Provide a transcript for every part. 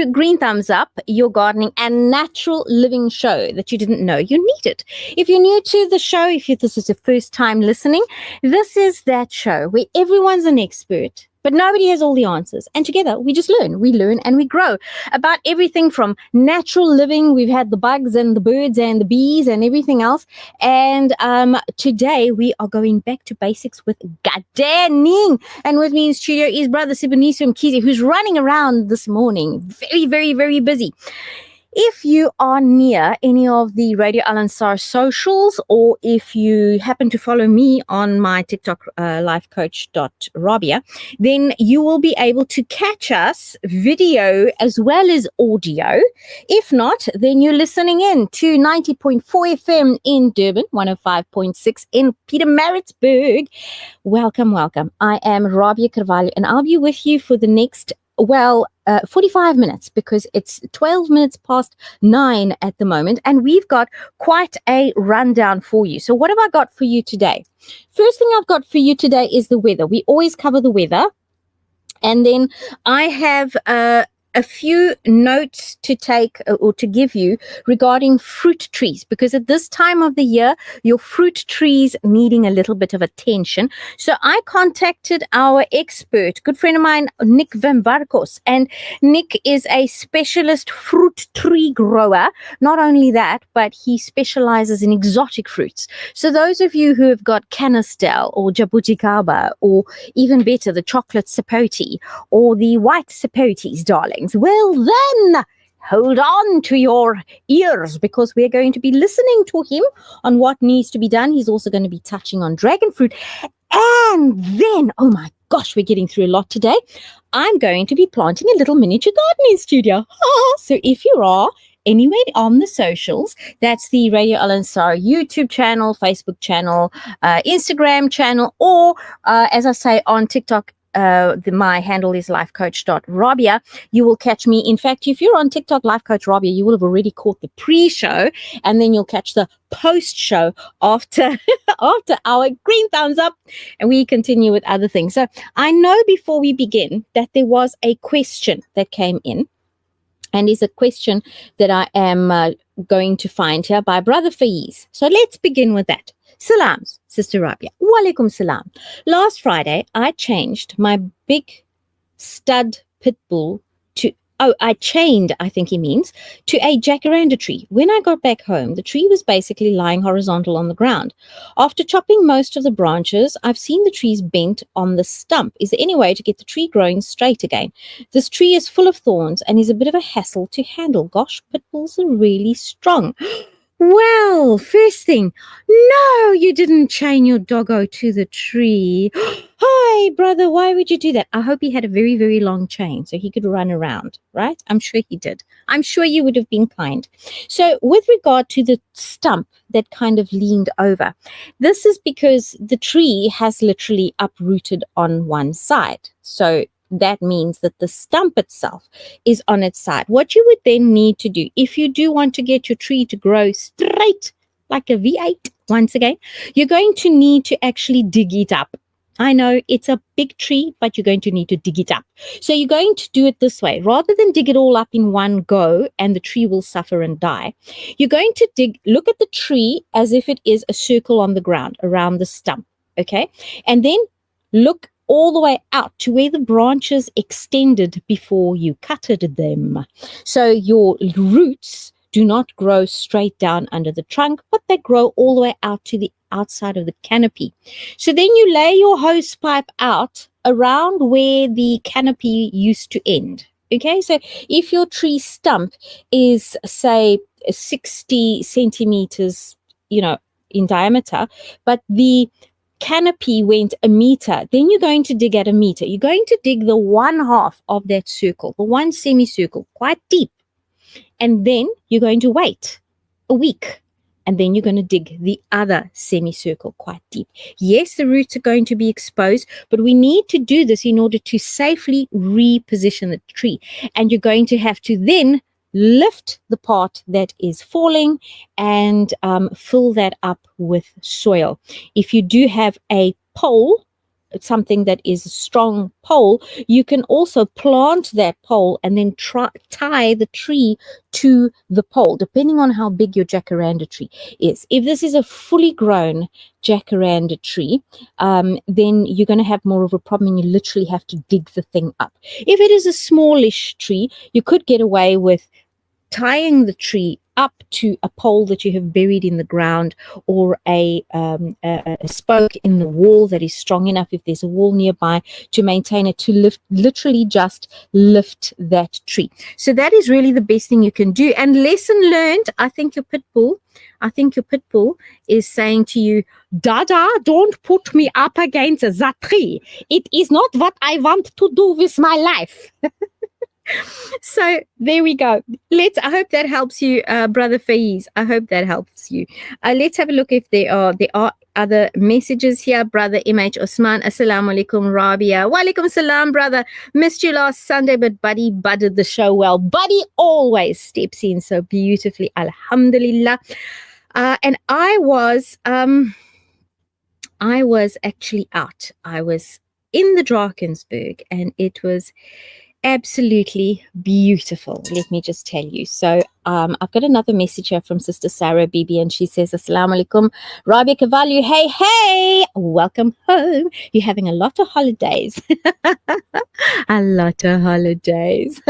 to Green Thumbs Up, your gardening and natural living show that you didn't know you needed. If you're new to the show, this is your first time listening, this is that show where everyone's an expert, but nobody has all the answers. And together we just learn. We learn and we grow about everything from natural living. We've had the bugs and the birds and the bees and everything else. And today we are going back to basics with gardening. And with me in studio is Brother Siboniso Mkhize, who's running around this morning. Very, very, very busy. If you are near any of the Radio Al-Ansar socials, or if you happen to follow me on my TikTok, lifecoach.rabia, then you will be able to catch us video as well as audio. If not, then you're listening in to 90.4 FM in Durban, 105.6 in Pietermaritzburg. Welcome, welcome. I am Rabia Carvalho, and I'll be with you for the next 45 minutes, because it's 12 minutes past 9 at the moment, and we've got quite a rundown for you. So what have I got for you today? First thing I've got for you today is the weather. We always cover the weather, and then I have a few notes to take or to give you regarding fruit trees, because at this time of the year, your fruit trees needing a little bit of attention. So I contacted our expert, good friend of mine, Nick Van Varkos, and Nick is a specialist fruit tree grower. Not only that, but he specializes in exotic fruits. So those of you who have got canistel or jabuticaba, or even better, the chocolate sapote or the white sapotes, darling, well then, hold on to your ears, because we're going to be listening to him on what needs to be done. He's also going to be touching on dragon fruit. And then, oh my gosh, we're getting through a lot today. I'm going to be planting a little miniature garden in studio. So if you are anywhere on the socials, that's the Radio Al-Ansar YouTube channel, Facebook channel, Instagram channel, or as I say on TikTok, my handle is lifecoach.rabia. You will catch me. In fact, if you're on TikTok, lifecoach.rabia, you will have already caught the pre-show, and then you'll catch the post-show after our Green Thumbs Up, and we continue with other things. So I know before we begin that there was a question that came in, and is a question that I am going to find here by Brother Faiz. So let's begin with that. Salams, Sister Rabia. Walaikum salam. Last Friday, I changed my big stud pit bull I chained, I think he means, to a jacaranda tree. When I got back home, the tree was basically lying horizontal on the ground. After chopping most of the branches, I've seen the trees bent on the stump. Is there any way to get the tree growing straight again? This tree is full of thorns and is a bit of a hassle to handle. Gosh, pit bulls are really strong. Well, first thing, no, you didn't chain your doggo to the tree. Hi, brother, why would you do that? I hope he had a very, very long chain so he could run around, right? I'm sure he did. I'm sure you would have been kind. So with regard to the stump that kind of leaned over, this is because the tree has literally uprooted on one side. So that means that the stump itself is on its side. What you would then need to do, if you do want to get your tree to grow straight like a V8, once again, you're going to need to actually dig it up. I know it's a big tree, but you're going to need to dig it up. So you're going to do it this way. Rather than dig it all up in one go and the tree will suffer and die, you're going to look at the tree as if it is a circle on the ground around the stump, okay? And then look all the way out to where the branches extended before you cutted them. So your roots do not grow straight down under the trunk, but they grow all the way out to the outside of the canopy. So then you lay your hose pipe out around where the canopy used to end. Okay, so if your tree stump is, say, 60 centimeters, in diameter, but the canopy went a meter, then you're going to dig at a meter. You're going to dig the one half of that circle, the one semicircle, quite deep. And then you're going to wait a week. And then you're going to dig the other semicircle quite deep. Yes, the roots are going to be exposed, but we need to do this in order to safely reposition the tree. And you're going to have to then lift the part that is falling and fill that up with soil. If you do have a pole something that is a strong pole, you can also plant that pole and then tie the tree to the pole, depending on how big your jacaranda tree is. If this is a fully grown jacaranda tree, then you're going to have more of a problem, and you literally have to dig the thing up. If it is a smallish tree, you could get away with tying the tree up to a pole that you have buried in the ground, or a spoke in the wall that is strong enough, if there's a wall nearby, to maintain it, to literally just lift that tree. So that is really the best thing you can do. And lesson learned, I think your pit bull is saying to you, Dada, don't put me up against the tree. It is not what I want to do with my life. So there we go. I hope that helps you, Brother Faiz. I hope that helps you. Let's have a look if there are other messages here. Brother MH Osman, Assalamu alaikum, Rabia. Wa alaikum salam, brother. Missed you last Sunday, but Buddy budded the show well. Buddy always steps in so beautifully. Alhamdulillah. And I was actually out. I was in the Drakensberg, and it was absolutely beautiful, let me just tell you. So I've got another message here from Sister Sarah Bibi, and she says, Assalamu alaikum, Rabia Carvalho, hey, welcome home. You're having a lot of holidays. A lot of holidays.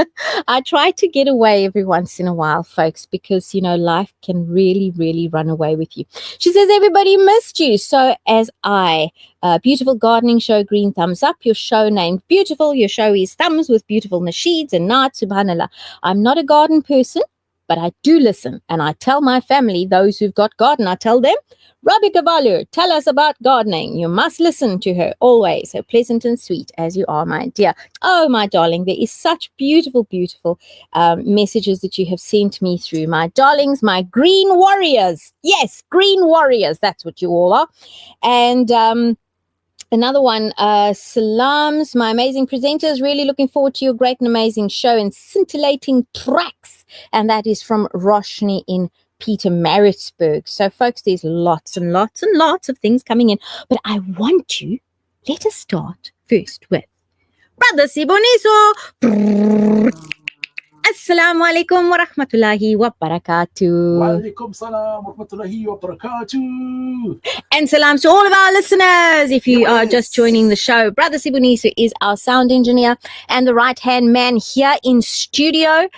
I try to get away every once in a while, folks, because, life can really, really run away with you. She says, everybody missed you. So as Beautiful Gardening Show, green thumbs up. Your show named Beautiful. Your show is thumbs with beautiful nasheeds and naat, subhanallah. I'm not a garden person, but I do listen, and I tell my family, those who've got garden, I tell them, Rabia Carvalho, tell us about gardening. You must listen to her always, so pleasant and sweet as you are, my dear. Oh, my darling, there is such beautiful, beautiful messages that you have sent me through. My darlings, my green warriors. Yes, green warriors. That's what you all are. And another one, salams, my amazing presenters. Really looking forward to your great and amazing show and scintillating tracks. And that is from Roshni in Pietermaritzburg. So, folks, there's lots and lots and lots of things coming in. But let us start first with Brother Siboniso. Assalamu alaikum wa rahmatullahi wa barakatuh. Wa alaikum salam wa rahmatullahi wa barakatuh. And salams to all of our listeners. If you are just joining the show, Brother Siboniso is our sound engineer and the right-hand man here in studio,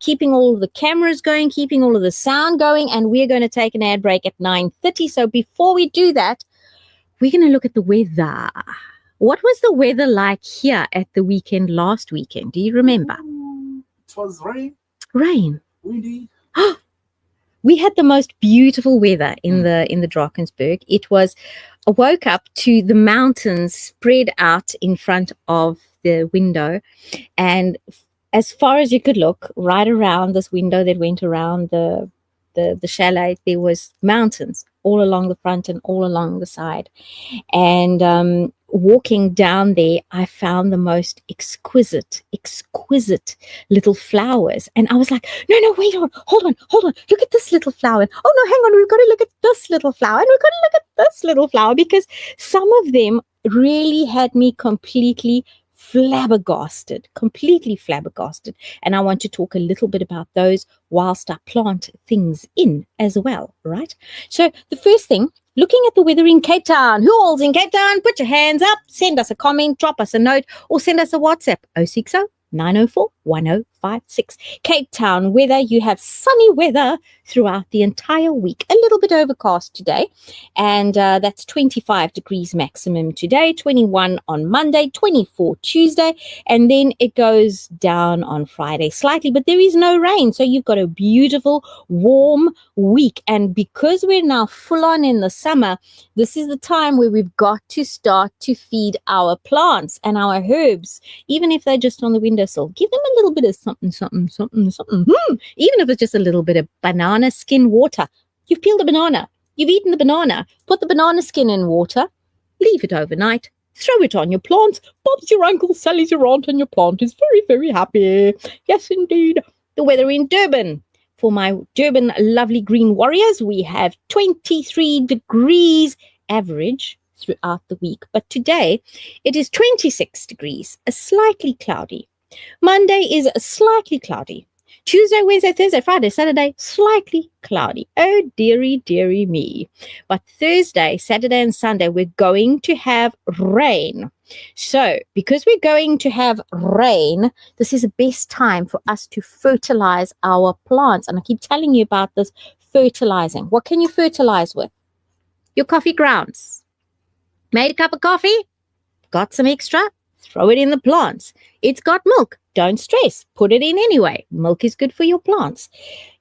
keeping all of the cameras going, keeping all of the sound going, and we're going to take an ad break at 9:30. So before we do that, we're going to look at the weather. What was the weather like here at the weekend last weekend? Do you remember? It was rain, windy. We had the most beautiful weather in the Drakensberg. It was, I woke up to the mountains spread out in front of the window, and as far as you could look, right around this window that went around the chalet, there was mountains all along the front and all along the side. And walking down there, I found the most exquisite little flowers. And I was like, no, wait, hold on. Look at this little flower. Oh, no, hang on. We've got to look at this little flower. And we've got to look at this little flower, because some of them really had me completely flabbergasted. And I want to talk a little bit about those whilst I plant things in as well, right? So the first thing, looking at the weather in Cape Town. Who all's in Cape Town? Put your hands up, send us a comment, drop us a note, or send us a WhatsApp, 060-904-1056. Cape Town weather, you have sunny weather throughout the entire week. A little bit overcast today, and that's 25 degrees maximum today, 21 on Monday, 24 Tuesday, and then it goes down on Friday slightly, but there is no rain, so you've got a beautiful, warm week. And because we're now full on in the summer, this is the time where we've got to start to feed our plants and our herbs, even if they're just on the windowsill. Give them a little bit of something. Even if it's just a little bit of banana skin water. You've peeled a banana. You've eaten the banana. Put the banana skin in water. Leave it overnight. Throw it on your plant. Bob's your uncle, Sally's your aunt, and your plant is very, very happy. Yes, indeed. The weather in Durban. For my Durban lovely green warriors, we have 23 degrees average throughout the week. But today, it is 26 degrees, slightly cloudy. Monday is slightly cloudy. Tuesday, Wednesday, Thursday, Friday, Saturday, slightly cloudy. Oh, dearie, dearie me. But Thursday, Saturday, and Sunday, we're going to have rain. So, because we're going to have rain, this is the best time for us to fertilize our plants. And I keep telling you about this fertilizing. What can you fertilize with? Your coffee grounds. Made a cup of coffee? Got some extra? Throw it in the plants. It's got milk. Don't stress. Put it in anyway. Milk is good for your plants.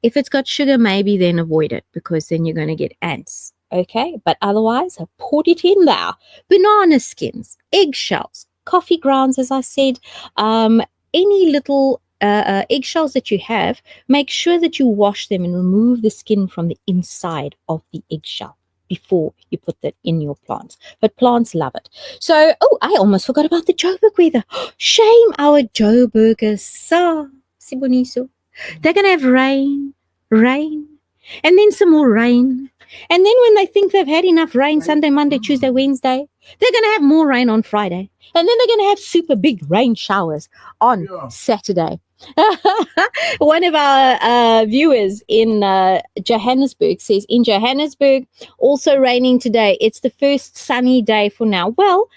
If it's got sugar, maybe then avoid it because then you're going to get ants. Okay? But otherwise, put it in there. Banana skins, eggshells, coffee grounds, as I said, any little eggshells that you have, make sure that you wash them and remove the skin from the inside of the eggshell before you put that in your plants. But plants love it. So, I almost forgot about the Joburg weather. Shame our Joburgers. Siboniso. They're going to have rain, and then some more rain. And then when they think they've had enough rain Sunday, Monday, Tuesday, Wednesday, they're going to have more rain on Friday. And then they're going to have super big rain showers on Saturday. One of our viewers in Johannesburg says, in Johannesburg, also raining today. It's the first sunny day for now. Well,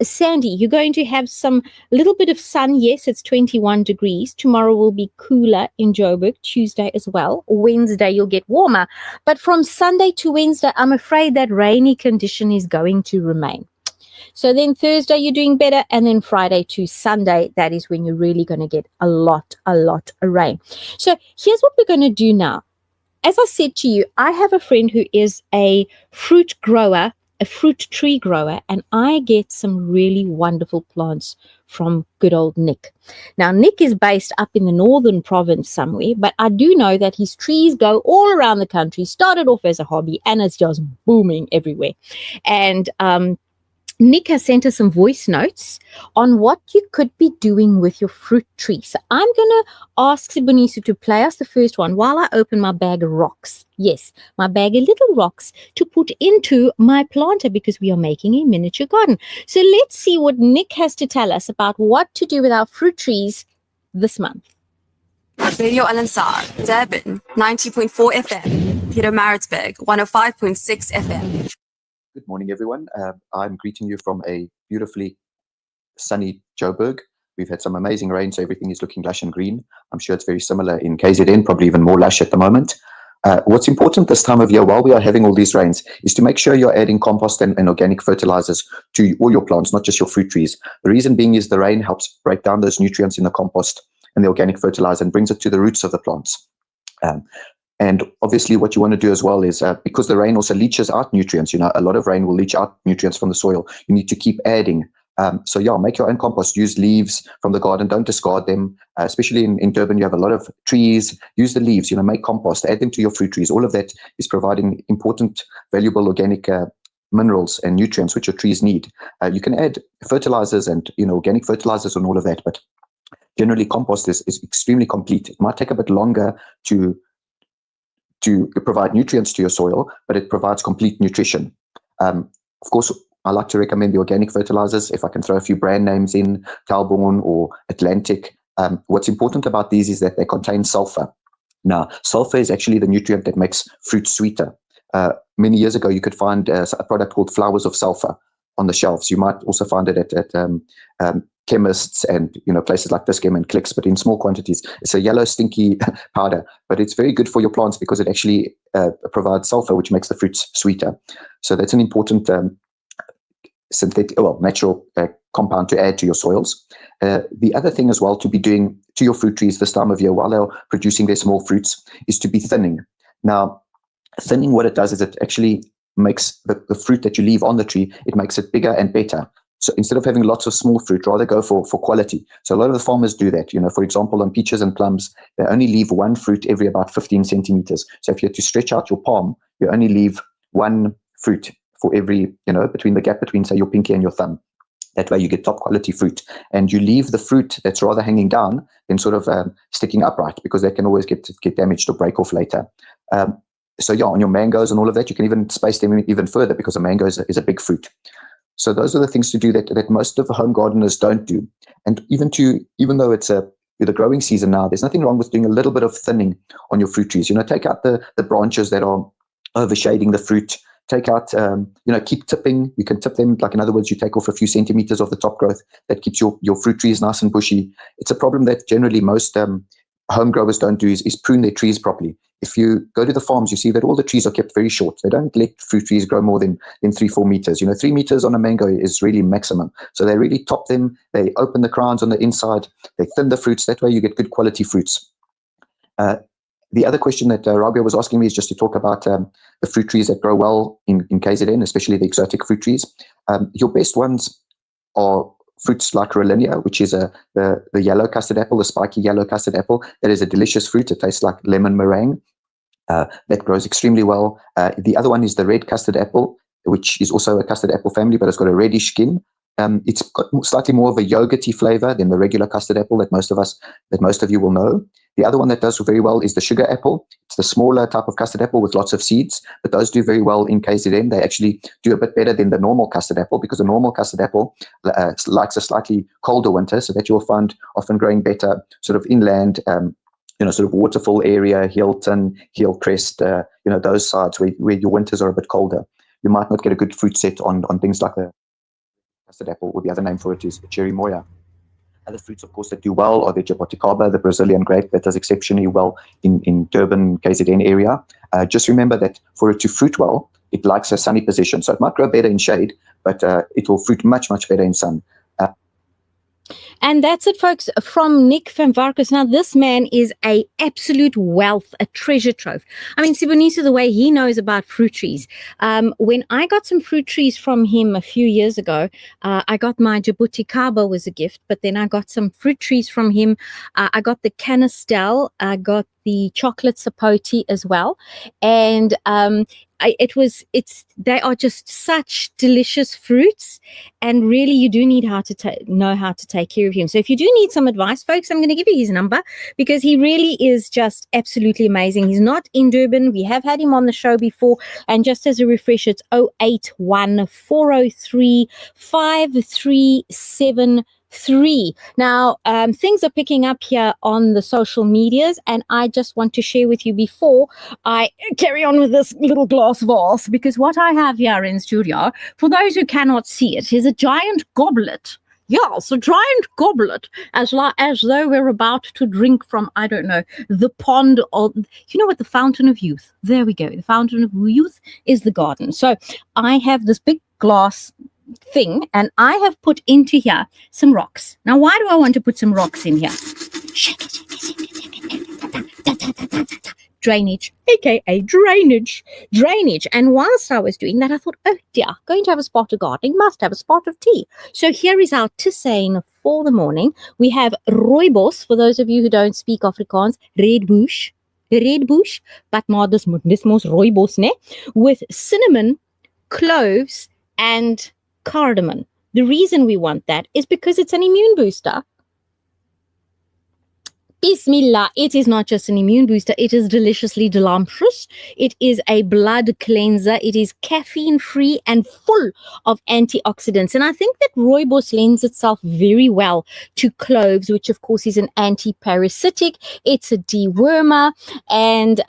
Sandy, you're going to have some little bit of sun. Yes, it's 21 degrees. Tomorrow will be cooler in Joburg. Tuesday as well. Wednesday, you'll get warmer. But from Sunday to Wednesday, I'm afraid that rainy condition is going to remain. So then Thursday, you're doing better. And then Friday to Sunday, that is when you're really going to get a lot of rain. So here's what we're going to do now. As I said to you, I have a friend who is a fruit grower, a fruit tree grower, and I get some really wonderful plants from good old Nick. Now, Nick is based up in the northern province somewhere, but I do know that his trees go all around the country, started off as a hobby, and it's just booming everywhere. And Nick has sent us some voice notes on what you could be doing with your fruit tree. So I'm going to ask Siboniso to play us the first one while I open my bag of rocks. Yes, my bag of little rocks to put into my planter because we are making a miniature garden. So let's see what Nick has to tell us about what to do with our fruit trees this month. Radio Al-Ansar, Durban, 90.4 FM, Pietermaritzburg, 105.6 FM. Good morning, everyone. I'm greeting you from a beautifully sunny Joburg. We've had some amazing rain, so everything is looking lush and green. I'm sure it's very similar in KZN, probably even more lush at the moment. What's important this time of year, while we are having all these rains, is to make sure you're adding compost and organic fertilizers to all your plants, not just your fruit trees. The reason being is the rain helps break down those nutrients in the compost and the organic fertilizer and brings it to the roots of the plants. And obviously what you want to do as well is, because the rain also leaches out nutrients, a lot of rain will leach out nutrients from the soil. You need to keep adding. So make your own compost. Use leaves from the garden. Don't discard them. Especially in Durban, you have a lot of trees. Use the leaves, make compost. Add them to your fruit trees. All of that is providing important, valuable organic minerals and nutrients which your trees need. You can add fertilizers and, organic fertilizers and all of that, but generally compost is extremely complete. It might take a bit longer to provide nutrients to your soil, but it provides complete nutrition. Of course, I like to recommend the organic fertilizers. If I can throw a few brand names in, Talborn or Atlantic. What's important about these is that they contain sulfur. Now, sulfur is actually the nutrient that makes fruit sweeter. Many years ago, you could find a product called flowers of sulfur on the shelves. You might also find it at chemists and places like Dischem and Clicks, but in small quantities. It's a yellow stinky powder, but it's very good for your plants because it actually provides sulfur, which makes the fruits sweeter. So that's an important natural compound to add to your soils. The other thing as well to be doing to your fruit trees this time of year while they're producing their small fruits is to be thinning. Now, thinning, what it does is it actually makes the fruit that you leave on the tree, it makes it bigger and better. So instead of having lots of small fruit, rather go for quality. So a lot of the farmers do that. For example, on peaches and plums, they only leave one fruit every about 15 centimeters. So if you had to stretch out your palm, you only leave one fruit for every, between the gap between, say, your pinky and your thumb. That way you get top quality fruit. And you leave the fruit that's rather hanging down than sort of sticking upright, because they can always get damaged or break off later. So yeah, on your mangoes and all of that, you can even space them even further because a mango is a big fruit. So those are the things to do that most of the home gardeners don't do. And even though it's the growing season now, there's nothing wrong with doing a little bit of thinning on your fruit trees. Take out the branches that are overshading the fruit. Take out, keep tipping. You can tip them, like in other words, you take off a few centimeters of the top growth. That keeps your fruit trees nice and bushy. It's a problem that generally most home growers don't do is prune their trees properly. If you go to the farms, you see that all the trees are kept very short. They don't let fruit trees grow more than 3-4 meters. 3 meters on a mango is really maximum. So they really top them. They open the crowns on the inside. They thin the fruits. That way you get good quality fruits. The other question that Rabia was asking me is just to talk about the fruit trees that grow well in KZN, especially the exotic fruit trees. Your best ones are fruits like Rollinia, which is the yellow custard apple, the spiky yellow custard apple. That is a delicious fruit. It tastes like lemon meringue. That grows extremely well. The other one is the red custard apple, which is also a custard apple family, but it's got a reddish skin. It's got slightly more of a yogurty flavor than the regular custard apple that most of you will know. The other one that does very well is the sugar apple. It's the smaller type of custard apple with lots of seeds, but those do very well in KZN. They actually do a bit better than the normal custard apple because the normal custard apple likes a slightly colder winter, so that you'll find often growing better sort of inland, sort of waterfall area, Hilton, Hillcrest, those sides where your winters are a bit colder. You might not get a good fruit set on things like the custard apple, or the other name for it is cherry moya. Other fruits, of course, that do well are the jaboticaba, the Brazilian grape, that does exceptionally well in Durban, KZN area. Just remember that for it to fruit well, it likes a sunny position. So it might grow better in shade, but it will fruit much, much better in sun. And that's it, folks, from Nick van Varkens. Now, this man is a absolute wealth, a treasure trove. I mean, Sibonisa, the way he knows about fruit trees. When I got some fruit trees from him a few years ago, I got my jabuticaba was a gift, but then I got some fruit trees from him. I got the canistel, I got the chocolate sapote as well. And they are just such delicious fruits, and really you do need know how to take care of him. So if you do need some advice, folks, I'm going to give you his number because he really is just absolutely amazing. He's not in Durban. We have had him on the show before, and just as a refresh, it's 081 403 5373. Now, things are picking up here on the social medias, and I just want to share with you before I carry on with this little glass vase, because what I have here in studio, for those who cannot see it, is a giant goblet. Yes, a giant goblet, as though we're about to drink from, I don't know, the pond, or the fountain of youth. There we go. The fountain of youth is the garden. So I have this big glass thing, and I have put into here some rocks. Now, why do I want to put some rocks in here? Drainage, aka drainage. And whilst I was doing that, I thought, oh dear, going to have a spot of gardening, must have a spot of tea. So here is our tisane for the morning. We have rooibos, for those of you who don't speak Afrikaans, red bush, but maar dis mos rooibos, ne? With cinnamon, cloves, and cardamom. The reason we want that is because it's an immune booster. Bismillah, it is not just an immune booster, it is deliciously delicious. It is a blood cleanser. It is caffeine free and full of antioxidants. And I think that rooibos lends itself very well to cloves, which of course is an anti-parasitic. It's a dewormer, and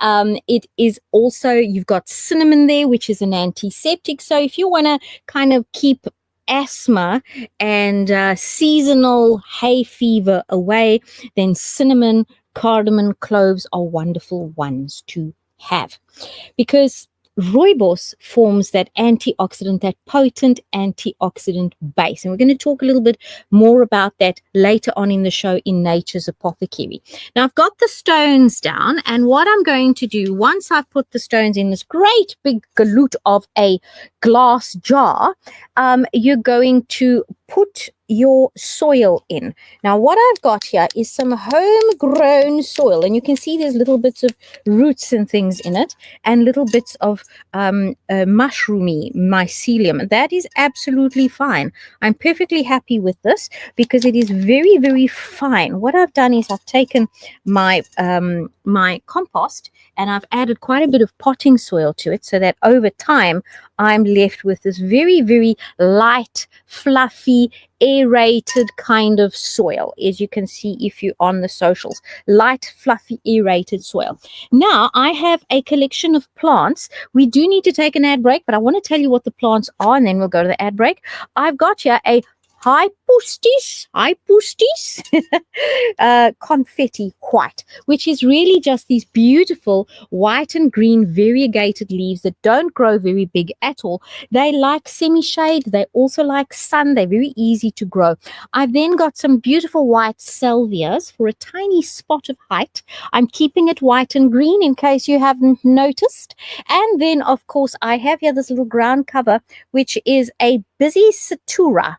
it is also, you've got cinnamon there, which is an antiseptic. So if you want to kind of keep asthma and seasonal hay fever away, then cinnamon, cardamom, cloves are wonderful ones to have, because rooibos forms that antioxidant, that potent antioxidant base. And we're going to talk a little bit more about that later on in the show in Nature's Apothecary. Now, I've got the stones down, and what I'm going to do, once I've put the stones in this great big galoot of a glass jar, you're going to put your soil in. Now, what I've got here is some homegrown soil, and you can see there's little bits of roots and things in it, and little bits of mushroomy mycelium. That is absolutely fine. I'm perfectly happy with this because it is very, very fine. What I've done is I've taken my my compost, and I've added quite a bit of potting soil to it, so that over time I'm left with this very, very light, fluffy, aerated kind of soil, as you can see if you're on the socials. Light, fluffy, aerated soil. Now I have a collection of plants. We do need to take an ad break, but I want to tell you what the plants are, and then we'll go to the ad break. I've got here a hypostis confetti white, which is really just these beautiful white and green variegated leaves that don't grow very big at all. They like semi-shade, they also like sun, they're very easy to grow. I've then got some beautiful white salvias for a tiny spot of height. I'm keeping it white and green in case you haven't noticed. And then of course I have here this little ground cover, which is a busy satura,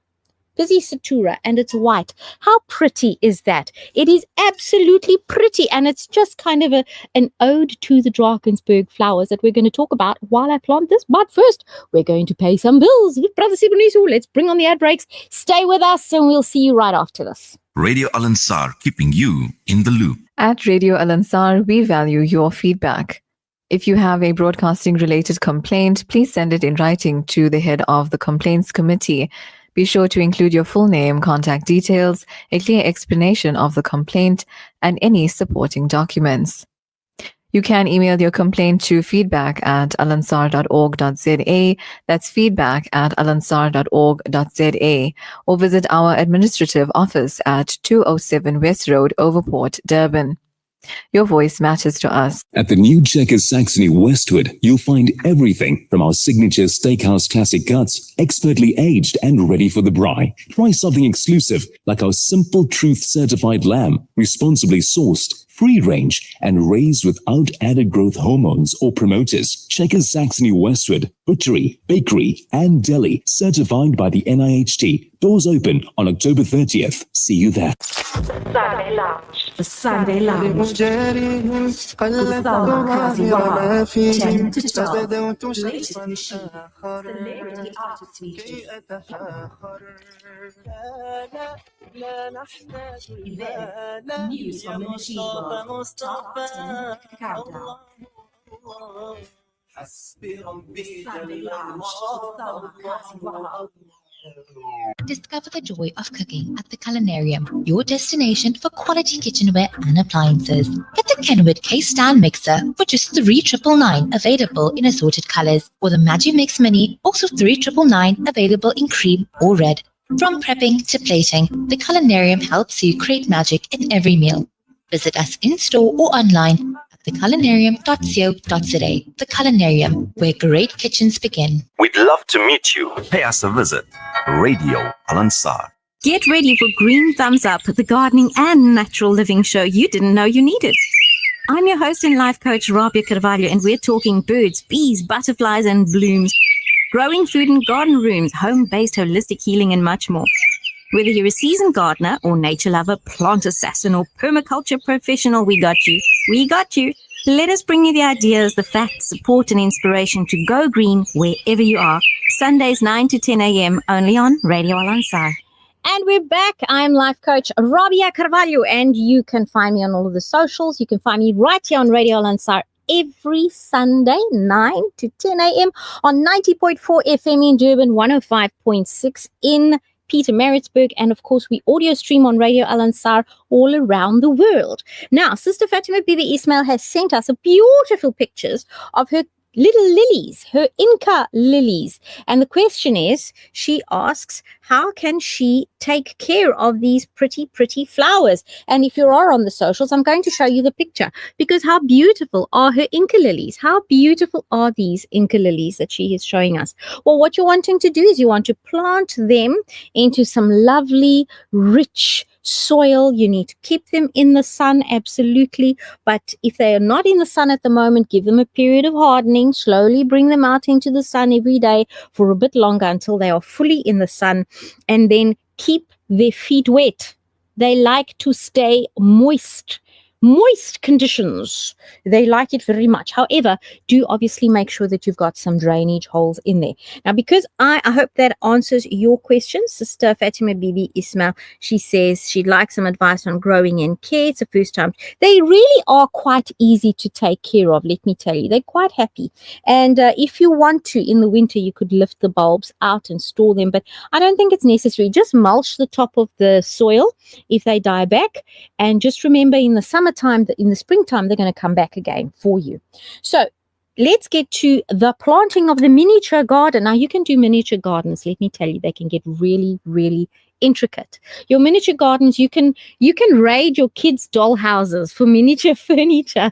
and it's white. How pretty is that? It is absolutely pretty, and it's just kind of an ode to the Drakensberg flowers that we're going to talk about while I plant this. But first, we're going to pay some bills with Brother Siboniso. Let's bring on the ad breaks. Stay with us, and we'll see you right after this. Radio Al Ansar, keeping you in the loop. At Radio Al Ansar, we value your feedback. If you have a broadcasting-related complaint, please send it in writing to the head of the Complaints Committee. Be sure to include your full name, contact details, a clear explanation of the complaint, and any supporting documents. You can email your complaint to feedback@alansar.org.za, that's feedback@alansar.org.za, or visit our administrative office at 207 West Road, Overport, Durban. Your voice matters to us. At the new Checkers Saxony Westwood, you'll find everything from our signature steakhouse classic cuts, expertly aged and ready for the braai. Try something exclusive like our Simple Truth certified lamb, responsibly sourced, free range, and raised without added growth hormones or promoters. Checkers Saxony Westwood, butchery, bakery, and deli, certified by the NIHT. Doors open on October 30th. See you there. Sunday Lounge. The Sunday Lounge. With Salma Kaziwa, 10 to 12. Latest machine. Celebrity artist features. Event. News from the machine world. Top 10 countdown. Sunday Lounge. With Salma Kaziwa. Discover the joy of cooking at the Culinarium, your destination for quality kitchenware and appliances. Get the Kenwood K-Stand mixer for just $3,999, available in assorted colors, or the Magimix Mini, also $3,999, available in cream or red. From prepping to plating, the Culinarium helps you create magic in every meal. Visit us in-store or online at theculinarium.co.za. The Culinarium, where great kitchens begin. We'd love to meet you. Pay us a visit. Radio Al Ansar. Get ready for Green Thumbs Up, the gardening and natural living show you didn't know you needed. I'm your host and life coach, Rabia Carvalho, and we're talking birds, bees, butterflies, and blooms, growing food in garden rooms, home-based holistic healing, and much more. Whether you're a seasoned gardener or nature lover, plant assassin, or permaculture professional, we got you. We got you. Let us bring you the ideas, the facts, support, and inspiration to go green wherever you are. Sundays 9 to 10 a.m. only on Radio Al Ansar. And we're back. I'm life coach Rabia Carvalho, and you can find me on all of the socials. You can find me right here on Radio Al Ansar every Sunday, 9 to 10 a.m. on 90.4 FM in Durban, 105.6 in Pietermaritzburg, and of course we audio stream on Radio Al Ansar all around the world. Now, Sister Fatima Bibi Ismail has sent us a beautiful pictures of her little lilies, her Inca lilies. And the question is, she asks, how can she take care of these pretty, pretty flowers? And if you are on the socials, I'm going to show you the picture, because how beautiful are her Inca lilies? How beautiful are these Inca lilies that she is showing us? Well, what you're wanting to do is you want to plant them into some lovely, rich soil. You need to keep them in the sun, absolutely. But if they are not in the sun at the moment, give them a period of hardening. Slowly bring them out into the sun every day for a bit longer until they are fully in the sun, and then keep their feet wet. They like to stay moist. moist conditions. They like it very much. However, do obviously make sure that you've got some drainage holes in there. Now, because I hope that answers your question. Sister Fatima Bibi Ismail, she says she'd like some advice on growing in care. It's the first time. They really are quite easy to take care of, let me tell you. They're quite happy. And if you want to, in the winter, you could lift the bulbs out and store them. But I don't think it's necessary. Just mulch the top of the soil if they die back. And just remember, in the summertime, in the springtime, they're going to come back again for you. So let's get to the planting of the miniature garden. Now, you can do miniature gardens. Let me tell you, they can get really, really intricate. Your miniature gardens, you can raid your kids' doll houses for miniature furniture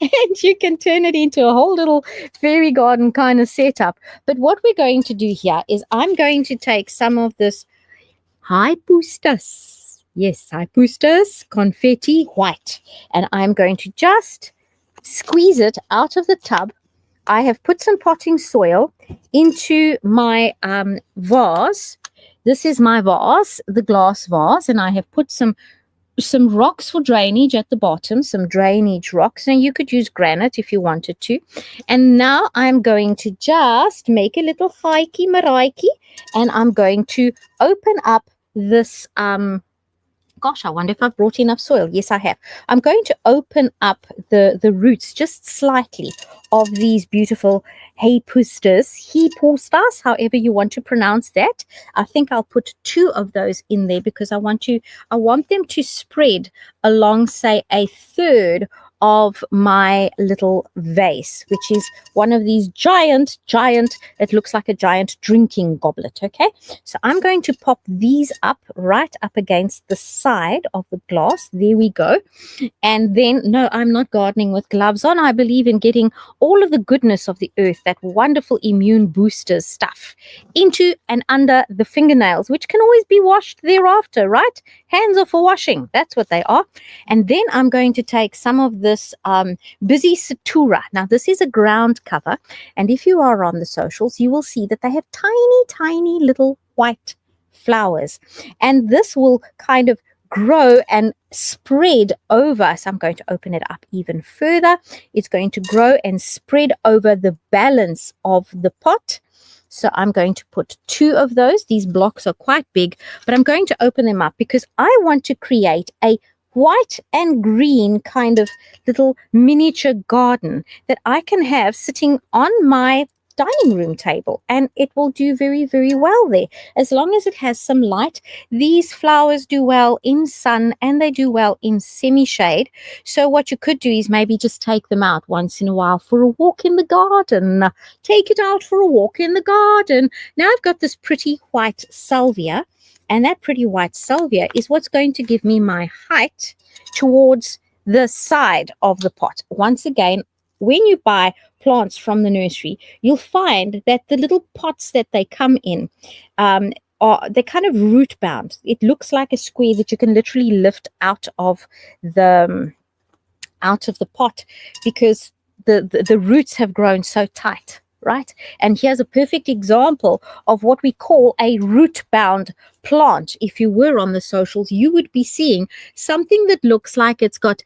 and you can turn it into a whole little fairy garden kind of setup. But what we're going to do here is I'm going to take some of this hibiscus. Yes, hibiscus confetti white. And I'm going to just squeeze it out of the tub. I have put some potting soil into my vase. This is my vase, the glass vase, and I have put some rocks for drainage at the bottom, some drainage rocks. Now, you could use granite if you wanted to. And now I'm going to just make a little hikey maraiki, and I'm going to open up this gosh, I wonder if I've brought enough soil. Yes, I have. I'm going to open up the roots just slightly of these beautiful hibiscus, however you want to pronounce that. I think I'll put 2 of those in there because I want them to spread along, say, a third of my little vase, which is one of these giant, it looks like a giant drinking goblet, okay? So I'm going to pop these up right up against the side of the glass. There we go. And then, no, I'm not gardening with gloves on. I believe in getting all of the goodness of the earth, that wonderful immune boosters stuff, into and under the fingernails, which can always be washed thereafter, right? Hands are for washing. That's what they are. And then I'm going to take some of this busy satura. Now, this is a ground cover. And if you are on the socials, you will see that they have tiny little white flowers. And this will kind of grow and spread over. So I'm going to open it up even further. It's going to grow and spread over the balance of the pot. So I'm going to put 2 of those. These blocks are quite big, but I'm going to open them up because I want to create a white and green kind of little miniature garden that I can have sitting on my dining room table, and it will do very, very well there. As long as it has some light, these flowers do well in sun and they do well in semi-shade. So what you could do is maybe just take them out once in a while for a walk in the garden. Take it out for a walk in the garden. Now I've got this pretty white salvia, and that pretty white salvia is what's going to give me my height towards the side of the pot. Once again, when you buy plants from the nursery, you'll find that the little pots that they come in they're kind of root bound. It looks like a square that you can literally lift out of the pot because the roots have grown so tight, right? And here's a perfect example of what we call a root-bound plant. If you were on the socials, you would be seeing something that looks like it's got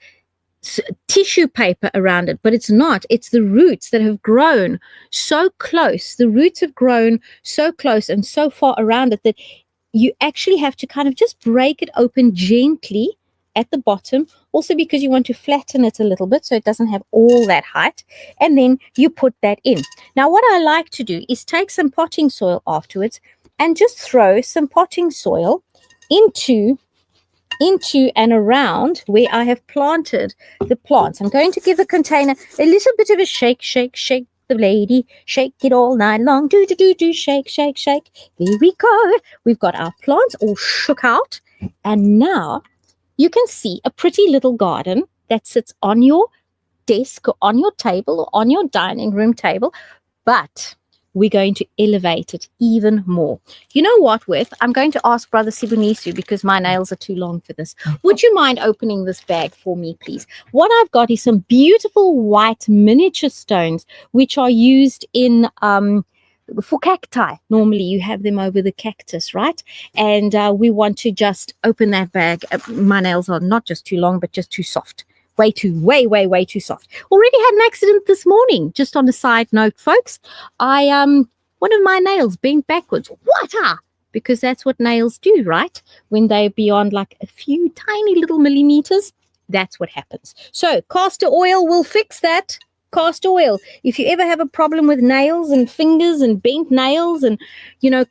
tissue paper around it, but it's not. It's the roots that have grown so close. The roots have grown so close and so far around it that you actually have to kind of just break it open gently at the bottom, also because you want to flatten it a little bit so it doesn't have all that height, and then you put that in. Now, what I like to do is take some potting soil afterwards and just throw some potting soil into and around where I have planted the plants. I'm going to give the container a little bit of a shake, the lady, shake it all night long, do, shake. There we go. We've got our plants all shook out, and now you can see a pretty little garden that sits on your desk or on your table or on your dining room table, but we're going to elevate it even more. You know what, I'm going to ask Brother Sibunisu, because my nails are too long for this. Would you mind opening this bag for me, please? What I've got is some beautiful white miniature stones, which are used in for cacti. Normally you have them over the cactus, right? And we want to just open that bag. My nails are not just too long, but just too soft. way too soft. Already had an accident this morning. Just on a side note, folks, one of my nails bent backwards. Because that's what nails do, right? When they're beyond like a few tiny little millimeters, that's what happens. So castor oil will fix that. Castor oil. If you ever have a problem with nails and fingers and bent nails and,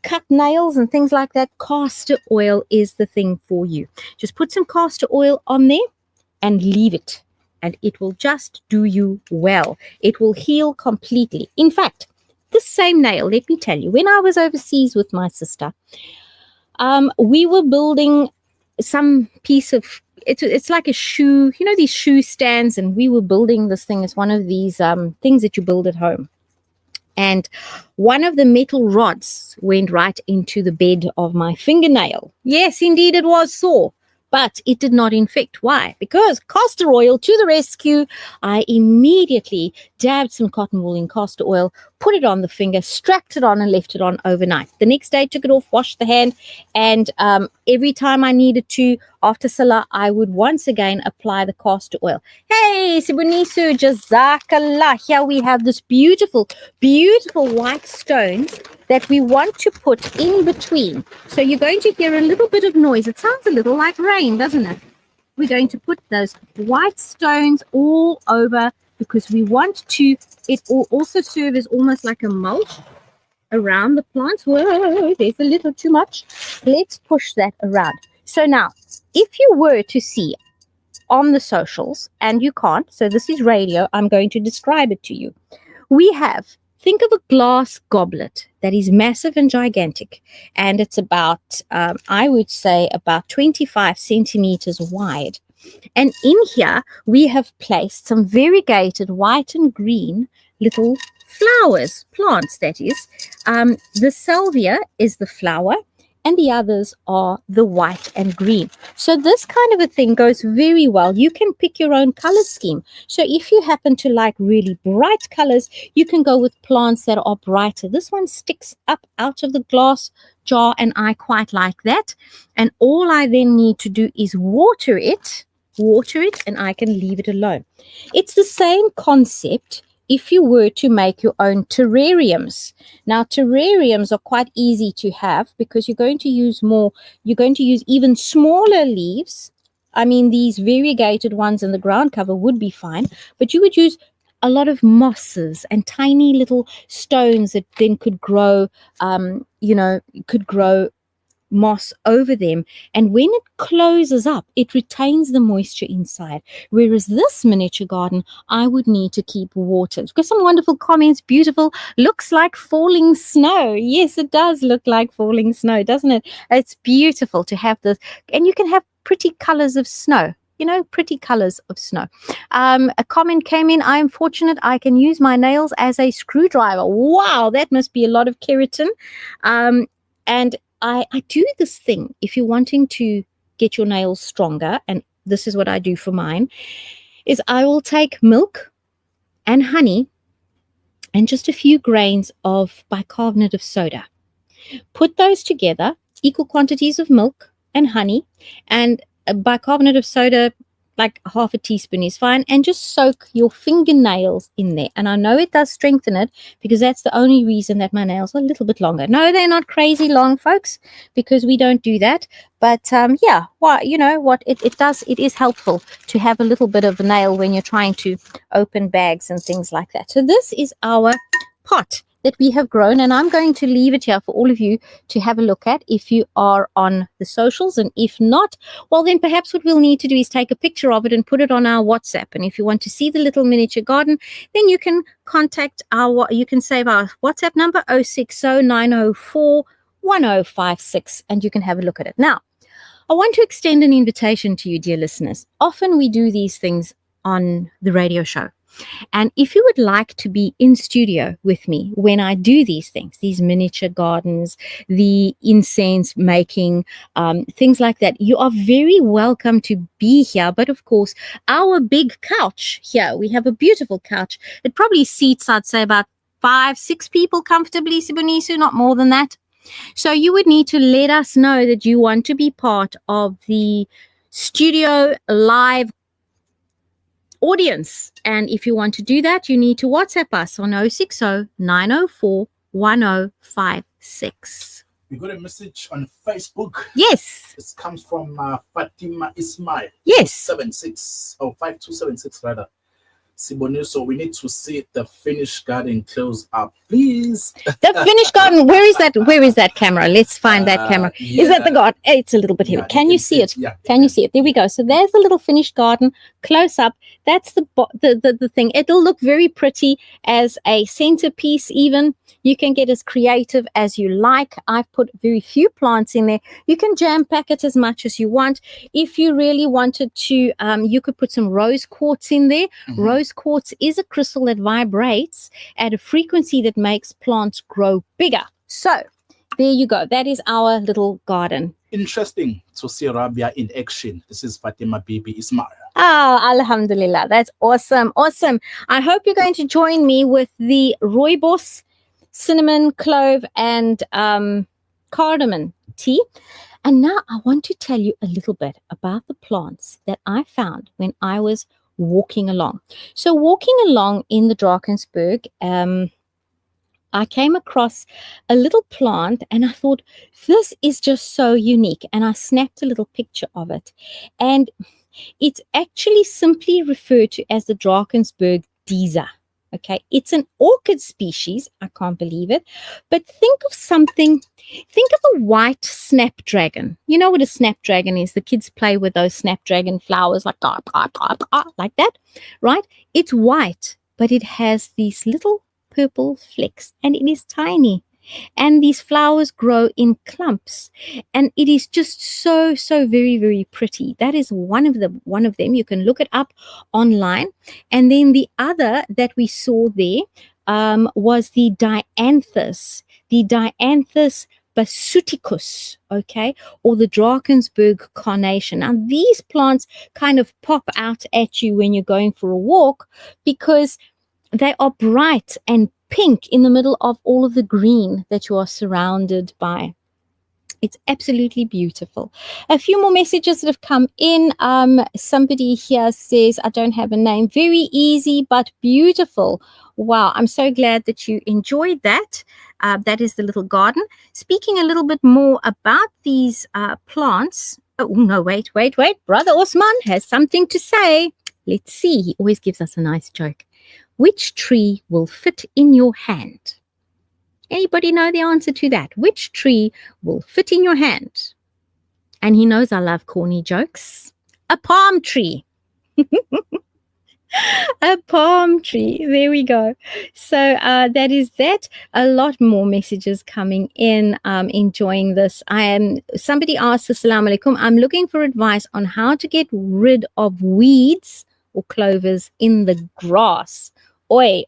cut nails and things like that, castor oil is the thing for you. Just put some castor oil on there and leave it, and it will just do you well. It will heal completely. In fact, this same nail, let me tell you, when I was overseas with my sister, we were building some piece of, it's like a shoe, these shoe stands, and we were building this thing as one of these things that you build at home. And one of the metal rods went right into the bed of my fingernail. Yes, indeed, it was sore. But it did not infect. Why? Because castor oil to the rescue. I immediately dabbed some cotton wool in castor oil, put it on the finger, strapped it on and left it on overnight. The next day, took it off, washed the hand, and every time I needed to, after Salah, I would once again apply the castor oil. Hey, Sibunisu, Jazakallah. Here we have this beautiful, beautiful white stones that we want to put in between. So you're going to hear a little bit of noise. It sounds a little like rain, doesn't it? We're going to put those white stones all over because we want to, it will also serve as almost like a mulch around the plants. Whoa, there's a little too much. Let's push that around. So now, if you were to see on the socials, and you can't, so this is radio, I'm going to describe it to you. We have, think of a glass goblet that is massive and gigantic, and it's about, I would say, about 25 centimeters wide. And in here, we have placed some variegated white and green little flowers, plants, that is. The salvia is the flower, and the others are the white and green. So this kind of a thing goes very well. You can pick your own color scheme. So if you happen to like really bright colors, you can go with plants that are brighter. This one sticks up out of the glass jar, and I quite like that. And all I then need to do is water it, and I can leave it alone. It's the same concept if you were to make your own terrariums. Now, terrariums are quite easy to have because you're going to use even smaller leaves. I mean, these variegated ones in the ground cover would be fine, but you would use a lot of mosses and tiny little stones that then could grow, moss over them, and when it closes up, it retains the moisture inside. Whereas this miniature garden, I would need to keep watered. We've got some wonderful comments. Beautiful. Looks like falling snow. Yes, it does look like falling snow, doesn't it? It's beautiful to have this, and you can have pretty colors of snow. Pretty colors of snow. A comment came in. I am fortunate I can use my nails as a screwdriver. Wow, that must be a lot of keratin. And I do this thing if you're wanting to get your nails stronger, and this is what I do for mine, is I will take milk and honey and just a few grains of bicarbonate of soda. Put those together, equal quantities of milk and honey, and bicarbonate of soda, like half a teaspoon is fine, and just soak your fingernails in there. And I know it does strengthen it because that's the only reason that my nails are a little bit longer. No, they're not crazy long, folks, because we don't do that. But yeah, well, you know what, it is helpful to have a little bit of a nail when you're trying to open bags and things like that. So this is our pot that we have grown, and I'm going to leave it here for all of you to have a look at if you are on the socials. And if not, well, then perhaps what we'll need to do is take a picture of it and put it on our WhatsApp. And if you want to see the little miniature garden, then you can you can save our WhatsApp number 0609041056, and you can have a look at it. Now, I want to extend an invitation to you, dear listeners. Often we do these things on the radio show. And if you would like to be in studio with me when I do these things, these miniature gardens, the incense making, things like that, you are very welcome to be here. But of course, our big couch here, we have a beautiful couch. It probably seats, I'd say, about 5-6 people comfortably, Siboniso, not more than that. So you would need to let us know that you want to be part of the studio live audience. And if you want to do that, you need to WhatsApp us on 060 904 1056. We got a message on Facebook. Yes. This comes from Fatima Ismail. Yes. 5276 rather. Siboney, so we need to see the finished garden close up, please. The finished garden. Where is that? Where is that camera? Let's find that camera. Is that the garden? It's a little bit heavy. Can you see it? Yeah. Can you see it? There we go. So there's the little finished garden close up. That's the thing. It'll look very pretty as a centerpiece. Even you can get as creative as you like. I've put very few plants in there. You can jam pack it as much as you want. If you really wanted to, you could put some rose quartz in there. Mm-hmm. Rose quartz is a crystal that vibrates at a frequency that makes plants grow bigger. So there you go. That is our little garden. Interesting to see Rabia in action. This is Fatima Bibi Ismail. Ah, Alhamdulillah. That's awesome. Awesome. I hope you're going to join me with the rooibos, cinnamon, clove, and cardamom tea. And now I want to tell you a little bit about the plants that I found when I was walking along. So walking along in the Drakensberg, I came across a little plant and I thought, this is just so unique. And I snapped a little picture of it. And it's actually simply referred to as the Drakensberg Dieser. Okay, it's an orchid species. I can't believe it. But think of a white snapdragon. You know what a snapdragon is? The kids play with those snapdragon flowers like that, right? It's white, but it has these little purple flecks and it is tiny. And these flowers grow in clumps, and it is just so very, very pretty. That is one of them. You can look it up online. And then the other that we saw there was the dianthus basuticus, okay, or the Drakensberg carnation. Now these plants kind of pop out at you when you're going for a walk because they are bright and pink in the middle of all of the green that you are surrounded by. It's absolutely beautiful. A few more messages that have come in. Somebody here says, I don't have a name. Very easy, but beautiful. Wow, I'm so glad that you enjoyed that. That is the little garden. Speaking a little bit more about these plants. Oh, no, wait. Brother Osman has something to say. Let's see. He always gives us a nice joke. Which tree will fit in your hand? Anybody know the answer to that? Which tree will fit in your hand? And he knows I love corny jokes. A palm tree. A palm tree. There we go. So that is that. A lot more messages coming in. Enjoying this. Somebody asked, Assalamu alaikum, I'm looking for advice on how to get rid of weeds or clovers in the grass. Oi.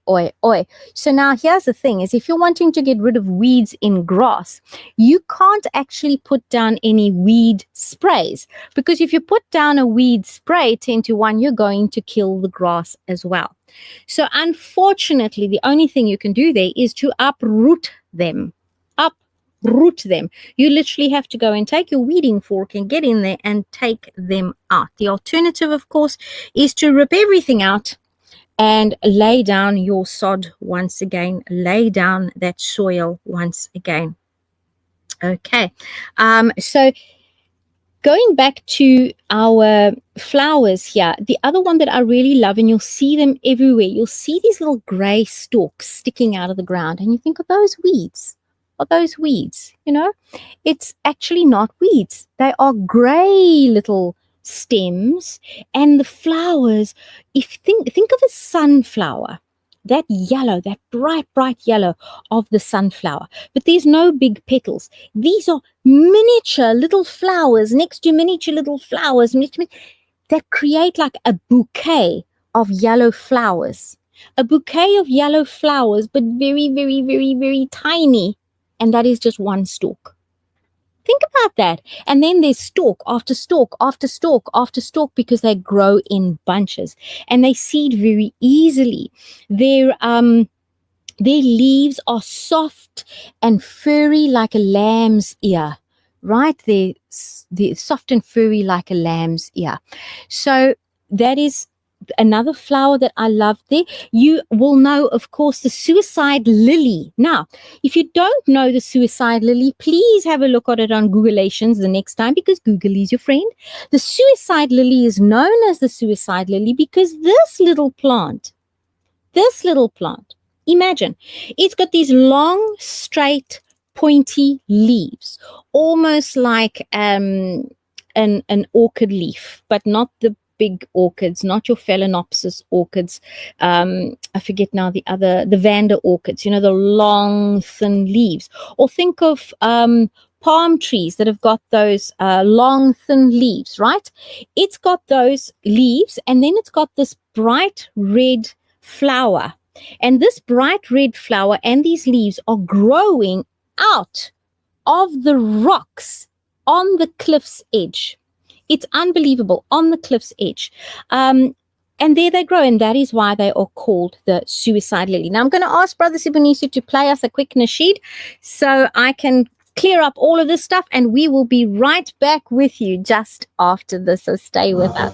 So now here's the thing is if you're wanting to get rid of weeds in grass, you can't actually put down any weed sprays, because if you put down a weed spray 10 to 1, you're going to kill the grass as well. So unfortunately, the only thing you can do there is to uproot them. You literally have to go and take your weeding fork and get in there and take them out. The alternative, of course, is to rip everything out and lay down your sod once again, lay down that soil once again. Okay, so going back to our flowers here, the other one that I really love, and you'll see them everywhere, you'll see these little gray stalks sticking out of the ground, and you think, are those weeds? Are those weeds? You know, it's actually not weeds. They are gray little stems, and the flowers, if think of a sunflower, that yellow, that bright yellow of the sunflower, but there's no big petals. These are miniature little flowers next to miniature little flowers that create like a bouquet of yellow flowers, but very tiny, and that is just one stalk. Think about that. And then there's stalk after stalk after stalk after stalk, because they grow in bunches and they seed very easily. Their leaves are soft and furry like a lamb's ear, right? They're soft and furry like a lamb's ear. So that is another flower that I love there, you will know, of course, the suicide lily. Now, if you don't know the suicide lily, please have a look at it on Googleations the next time, because Google is your friend. The suicide lily is known as the suicide lily because this little plant, imagine, it's got these long, straight, pointy leaves, almost like an orchid leaf, but not the big orchids, not your Phalaenopsis orchids. I forget now the Vanda orchids, you know, the long, thin leaves. Or think of palm trees that have got those long, thin leaves, right? It's got those leaves, and then it's got this bright red flower. And this bright red flower and these leaves are growing out of the rocks on the cliff's edge. It's unbelievable, on the cliff's edge. And there they grow, and that is why they are called the suicide lily. Now, I'm going to ask Brother Siboniso to play us a quick nasheed so I can clear up all of this stuff, and we will be right back with you just after this, so stay with us.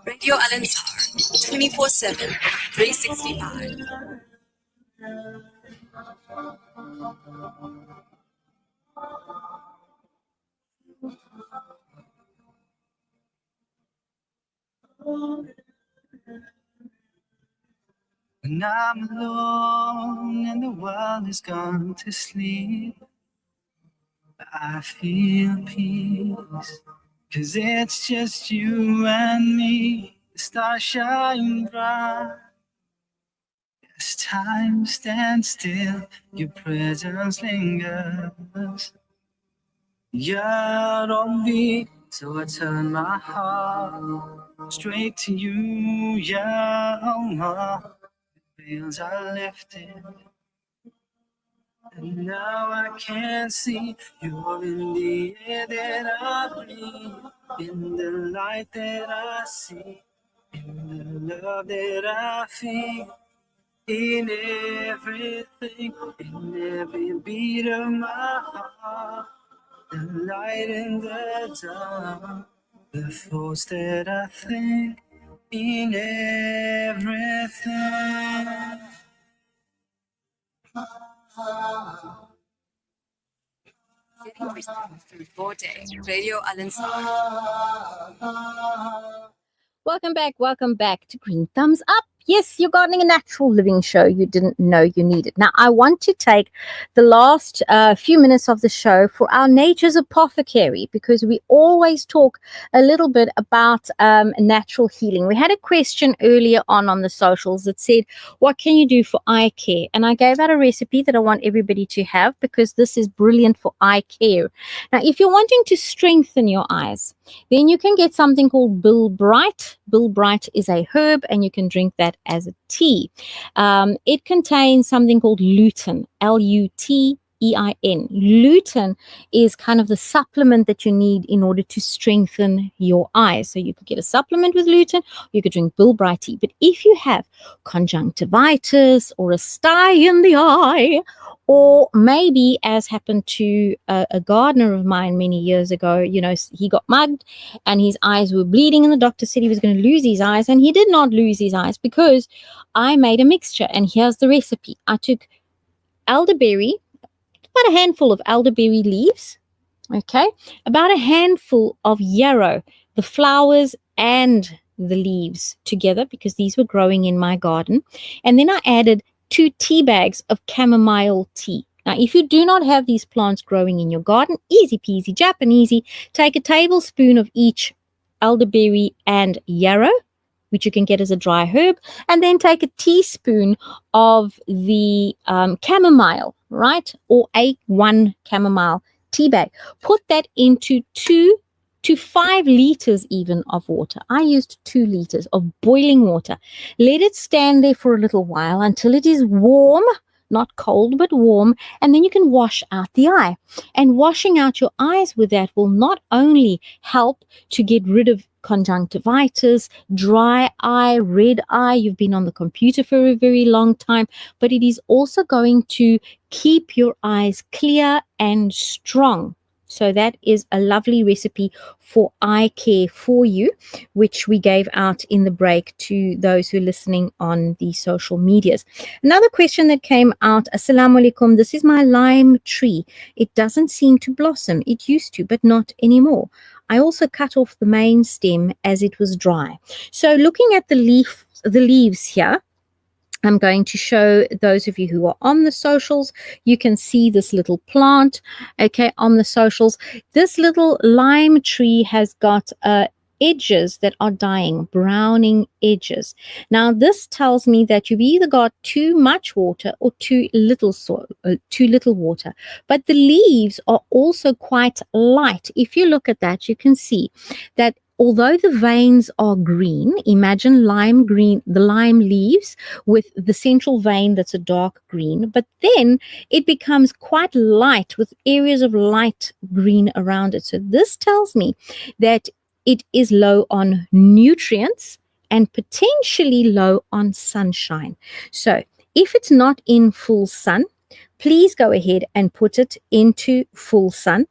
Radio Al-Ansar, 24/7, 365. When I'm alone and the world has gone to sleep, I feel peace, 'cause it's just you and me. The stars shine bright as time stands still. Your presence lingers. You're on me, so I turn my heart straight to you. Yeah, Allah. Veils are lifted, and now I can see you're in the air that I breathe, in the light that I see, in the love that I feel, in everything, in every beat of my heart, the light in the dark, the thoughts that I think, in everything. Through 4 day, Radio Al-Ansar. Welcome back to Green Thumbs Up. Yes, you're gardening a natural living show you didn't know you needed. Now, I want to take the last few minutes of the show for our Nature's Apothecary, because we always talk a little bit about natural healing. We had a question earlier on the socials that said, what can you do for eye care? And I gave out a recipe that I want everybody to have, because this is brilliant for eye care. Now, if you're wanting to strengthen your eyes, then you can get something called Bilbright. Bilbright is a herb, and you can drink that as a tea. It contains something called lutein, Lutein. Lutein is kind of the supplement that you need in order to strengthen your eyes. So you could get a supplement with lutein, you could drink Bilbright tea. But if you have conjunctivitis or a sty in the eye, or maybe, as happened to a gardener of mine many years ago, you know, he got mugged and his eyes were bleeding, and the doctor said he was going to lose his eyes, and he did not lose his eyes because I made a mixture. And here's the recipe. I took elderberry, about a handful of elderberry leaves, okay, about a handful of yarrow, the flowers and the leaves together, because these were growing in my garden. And then I added 2 tea bags of chamomile tea. Now, if you do not have these plants growing in your garden, easy peasy, Japanesey, take a tablespoon of each elderberry and yarrow, which you can get as a dry herb, and then take a teaspoon of the chamomile, right? Or one chamomile tea bag. Put that into 2 to 5 liters even of water. I used 2 liters of boiling water. Let it stand there for a little while until it is warm, not cold, but warm, and then you can wash out the eye. And washing out your eyes with that will not only help to get rid of conjunctivitis, dry eye, red eye, you've been on the computer for a very long time, but it is also going to keep your eyes clear and strong. So that is a lovely recipe for eye care for you, which we gave out in the break to those who are listening on the social medias. Another question that came out, Assalamu alaikum, this is my lime tree. It doesn't seem to blossom. It used to, but not anymore. I also cut off the main stem as it was dry. So looking at the leaves here, I'm going to show those of you who are on the socials. You can see this little plant, okay, on the socials. This little lime tree has got edges that are dying, browning edges. Now, this tells me that you've either got too much water or too little water. But the leaves are also quite light. If you look at that, you can see that although the veins are green, imagine lime green, the lime leaves with the central vein that's a dark green, but then it becomes quite light with areas of light green around it. So this tells me that it is low on nutrients and potentially low on sunshine. So if it's not in full sun, please go ahead and put it into full sun.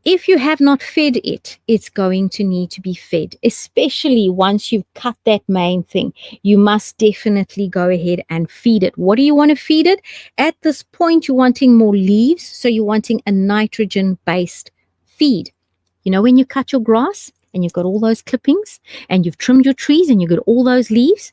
If you have not fed it, it's going to need to be fed, especially once you've cut that main thing. You must definitely go ahead and feed it. What do you want to feed it? At this point, you're wanting more leaves, so you're wanting a nitrogen-based feed. You know, when you cut your grass and you've got all those clippings and you've trimmed your trees and you've got all those leaves,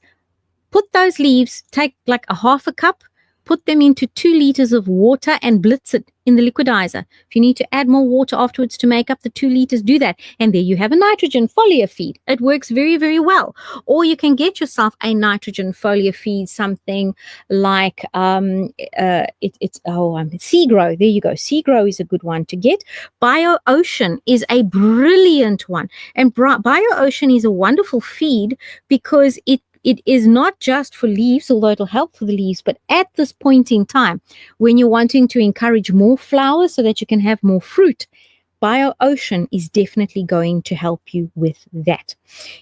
put those leaves, take like a half a cup, put them into 2 liters of water and blitz it in the liquidizer. If you need to add more water afterwards to make up the 2 liters, do that. And there you have a nitrogen foliar feed. It works very, very well. Or you can get yourself a nitrogen foliar feed, something like Seagrow. There you go. Seagrow is a good one to get. BioOcean is a brilliant one. And BioOcean is a wonderful feed because it is not just for leaves, although it'll help for the leaves, but at this point in time, when you're wanting to encourage more flowers so that you can have more fruit, BioOcean is definitely going to help you with that.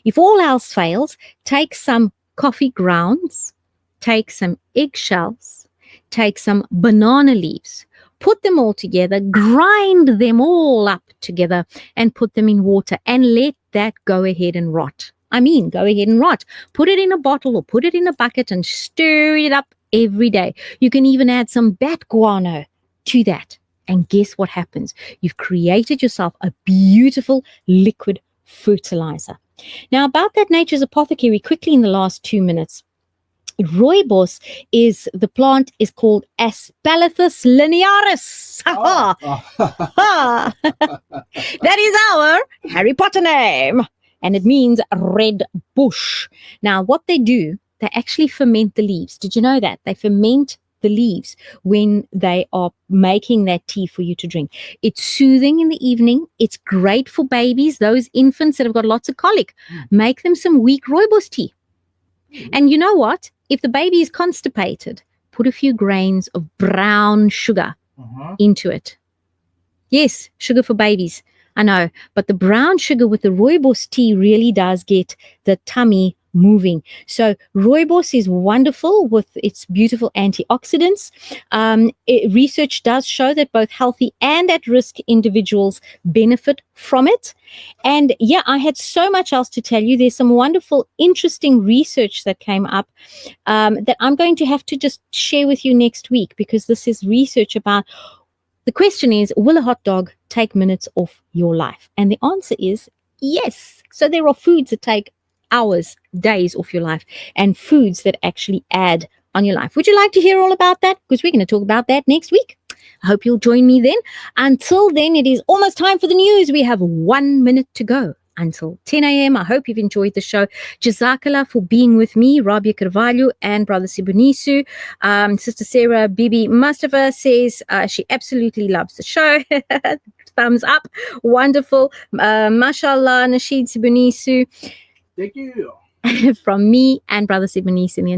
If all else fails, take some coffee grounds, take some eggshells, take some banana leaves, put them all together, grind them all up together and put them in water and let that go ahead and rot. Go ahead and rot. Put it in a bottle or put it in a bucket and stir it up every day. You can even add some bat guano to that. And guess what happens? You've created yourself a beautiful liquid fertilizer. Now, about that Nature's Apothecary, quickly in the last 2 minutes. Rooibos the plant is called Aspalathus linearis. That is our Harry Potter name. And it means red bush. Now, what they do, they actually ferment the leaves. Did you know that? They ferment the leaves when they are making that tea for you to drink. It's soothing in the evening. It's great for babies, those infants that have got lots of colic. Make them some weak rooibos tea. And you know what? If the baby is constipated, put a few grains of brown sugar into it. Yes, sugar for babies. I know, but the brown sugar with the rooibos tea really does get the tummy moving. So rooibos is wonderful with its beautiful antioxidants. Research does show that both healthy and at-risk individuals benefit from it. And yeah, I had so much else to tell you. There's some wonderful, interesting research that came up that I'm going to have to just share with you next week, because this is research about. The question is, will a hot dog take minutes off your life? And the answer is yes. So there are foods that take hours, days off your life, and foods that actually add on your life. Would you like to hear all about that? Because we're going to talk about that next week. I hope you'll join me then. Until then, it is almost time for the news. We have 1 minute to go until 10 a.m. I hope you've enjoyed the show. Jazakallah for being with me, Rabia Carvalho and Brother Sibunisu. Sister Sarah Bibi Mustafa says she absolutely loves the show. Thumbs up. Wonderful. Mashallah, Nasheed Sibunisu. Thank you. From me and Brother Sibunisu in the